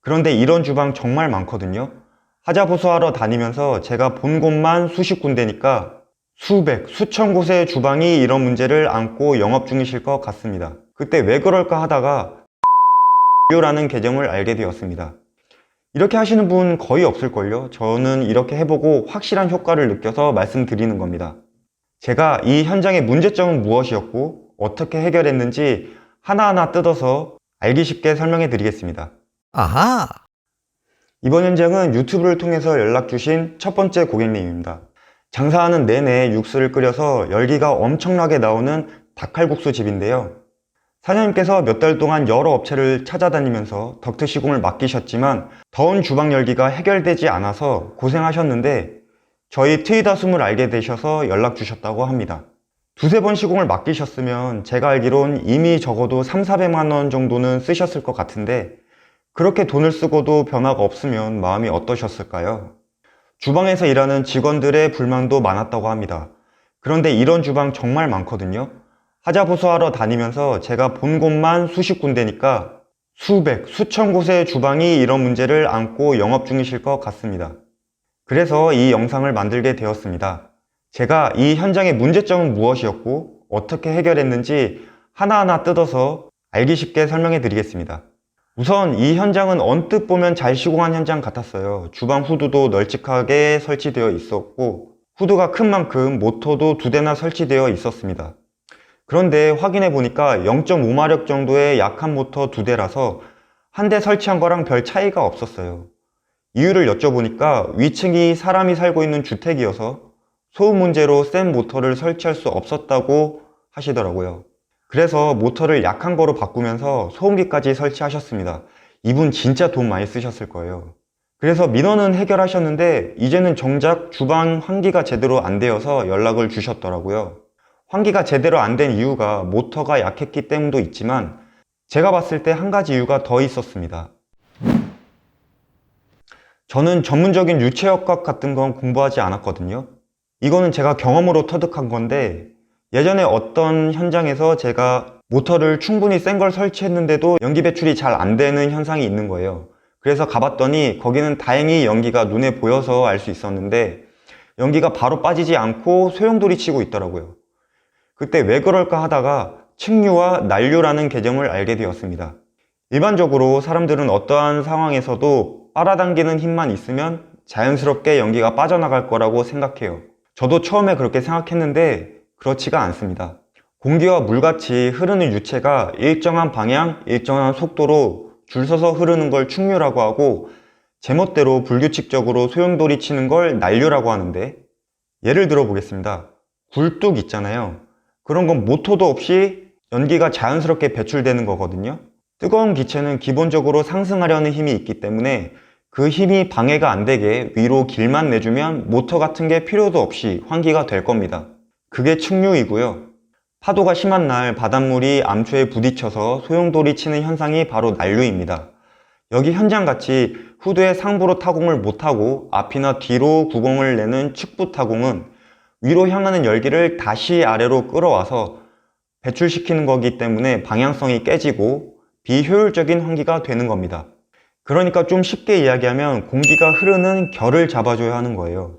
그런데 이런 주방 정말 많거든요. 하자보수하러 다니면서 제가 본 곳만 수십 군데니까 수백, 수천 곳의 주방이 이런 문제를 안고 영업 중이실 것 같습니다. 그때 왜 그럴까 하다가 라는 계정을 알게 되었습니다. 이렇게 하시는 분 거의 없을걸요? 저는 이렇게 해보고 확실한 효과를 느껴서 말씀드리는 겁니다. 제가 이 현장의 문제점은 무엇이었고 어떻게 해결했는지 하나하나 뜯어서 알기 쉽게 설명해 드리겠습니다. 아하! 이번 현장은 유튜브를 통해서 연락 주신 첫 번째 고객님입니다. 장사하는 내내 육수를 끓여서 열기가 엄청나게 나오는 닭칼국수 집인데요. 사장님께서 몇 달 동안 여러 업체를 찾아다니면서 덕트 시공을 맡기셨지만 더운 주방 열기가 해결되지 않아서 고생하셨는데 저희 트이다숨을 알게 되셔서 연락 주셨다고 합니다. 두세 번 시공을 맡기셨으면 제가 알기론 이미 적어도 3,400만 원 정도는 쓰셨을 것 같은데 그렇게 돈을 쓰고도 변화가 없으면 마음이 어떠셨을까요? 주방에서 일하는 직원들의 불만도 많았다고 합니다. 그런데 이런 주방 정말 많거든요. 하자보수하러 다니면서 제가 본 곳만 수십 군데니까 수백, 수천 곳의 주방이 이런 문제를 안고 영업 중이실 것 같습니다. 그래서 이 영상을 만들게 되었습니다. 제가 이 현장의 문제점은 무엇이었고 어떻게 해결했는지 하나하나 뜯어서 알기 쉽게 설명해 드리겠습니다. 우선 이 현장은 언뜻 보면 잘 시공한 현장 같았어요. 주방 후드도 널찍하게 설치되어 있었고 후드가 큰 만큼 모터도 2대나 설치되어 있었습니다. 그런데 확인해 보니까 0.5마력 정도의 약한 모터 2대라서 한 대 설치한 거랑 별 차이가 없었어요. 이유를 여쭤보니까 위층이 사람이 살고 있는 주택이어서 소음 문제로 센 모터를 설치할 수 없었다고 하시더라고요. 그래서 모터를 약한 거로 바꾸면서 소음기까지 설치하셨습니다. 이분 진짜 돈 많이 쓰셨을 거예요. 그래서 민원은 해결하셨는데 이제는 정작 주방 환기가 제대로 안 되어서 연락을 주셨더라고요. 환기가 제대로 안 된 이유가 모터가 약했기 때문도 있지만 제가 봤을 때 한 가지 이유가 더 있었습니다. 저는 전문적인 유체역학 같은 건 공부하지 않았거든요. 이거는 제가 경험으로 터득한 건데 예전에 어떤 현장에서 제가 모터를 충분히 센 걸 설치했는데도 연기 배출이 잘 안 되는 현상이 있는 거예요. 그래서 가봤더니 거기는 다행히 연기가 눈에 보여서 알 수 있었는데 연기가 바로 빠지지 않고 소용돌이 치고 있더라고요. 그때 왜 그럴까 하다가 층류와 난류라는 계정을 알게 되었습니다. 일반적으로 사람들은 어떠한 상황에서도 빨아당기는 힘만 있으면 자연스럽게 연기가 빠져나갈 거라고 생각해요. 저도 처음에 그렇게 생각했는데 그렇지가 않습니다. 공기와 물같이 흐르는 유체가 일정한 방향, 일정한 속도로 줄 서서 흐르는 걸 층류라고 하고 제멋대로 불규칙적으로 소용돌이 치는 걸 난류라고 하는데 예를 들어 보겠습니다. 굴뚝 있잖아요. 그런 건 모터도 없이 연기가 자연스럽게 배출되는 거거든요. 뜨거운 기체는 기본적으로 상승하려는 힘이 있기 때문에 그 힘이 방해가 안 되게 위로 길만 내주면 모터 같은 게 필요도 없이 환기가 될 겁니다. 그게 층류이고요. 파도가 심한 날 바닷물이 암초에 부딪혀서 소용돌이 치는 현상이 바로 난류입니다. 여기 현장같이 후드에 상부로 타공을 못하고 앞이나 뒤로 구공을 내는 측부 타공은 위로 향하는 열기를 다시 아래로 끌어와서 배출시키는 거기 때문에 방향성이 깨지고 비효율적인 환기가 되는 겁니다. 그러니까 좀 쉽게 이야기하면 공기가 흐르는 결을 잡아줘야 하는 거예요.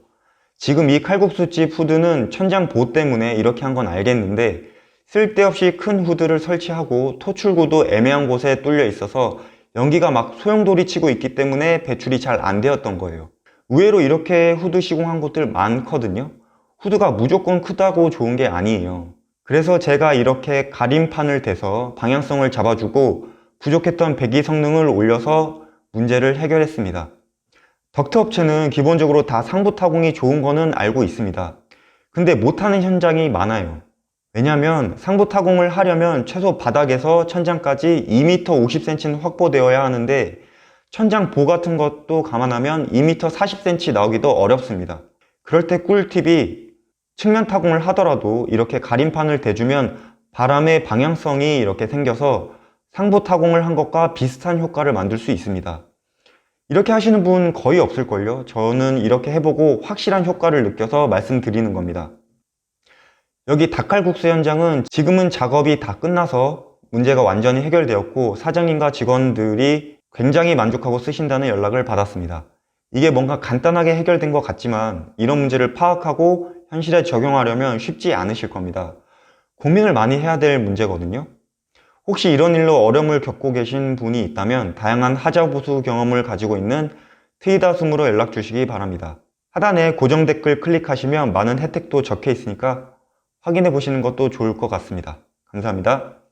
지금 이 칼국수집 후드는 천장 보호 때문에 이렇게 한 건 알겠는데 쓸데없이 큰 후드를 설치하고 토출구도 애매한 곳에 뚫려 있어서 연기가 막 소용돌이 치고 있기 때문에 배출이 잘 안 되었던 거예요. 의외로 이렇게 후드 시공한 곳들 많거든요. 후드가 무조건 크다고 좋은 게 아니에요. 그래서 제가 이렇게 가림판을 대서 방향성을 잡아주고 부족했던 배기 성능을 올려서 문제를 해결했습니다. 덕트 업체는 기본적으로 다 상부 타공이 좋은 거는 알고 있습니다. 근데 못하는 현장이 많아요. 왜냐면 상부 타공을 하려면 최소 바닥에서 천장까지 2m 50cm는 확보되어야 하는데 천장 보 같은 것도 감안하면 2m 40cm 나오기도 어렵습니다. 그럴 때 꿀팁이 측면 타공을 하더라도 이렇게 가림판을 대주면 바람의 방향성이 이렇게 생겨서 상부 타공을 한 것과 비슷한 효과를 만들 수 있습니다. 이렇게 하시는 분 거의 없을걸요? 저는 이렇게 해보고 확실한 효과를 느껴서 말씀드리는 겁니다. 여기 닭칼국수 현장은 지금은 작업이 다 끝나서 문제가 완전히 해결되었고 사장님과 직원들이 굉장히 만족하고 쓰신다는 연락을 받았습니다. 이게 뭔가 간단하게 해결된 것 같지만 이런 문제를 파악하고 현실에 적용하려면 쉽지 않으실 겁니다. 고민을 많이 해야 될 문제거든요. 혹시 이런 일로 어려움을 겪고 계신 분이 있다면 다양한 하자보수 경험을 가지고 있는 트이다숨으로 연락 주시기 바랍니다. 하단에 고정 댓글 클릭하시면 많은 혜택도 적혀 있으니까 확인해 보시는 것도 좋을 것 같습니다. 감사합니다.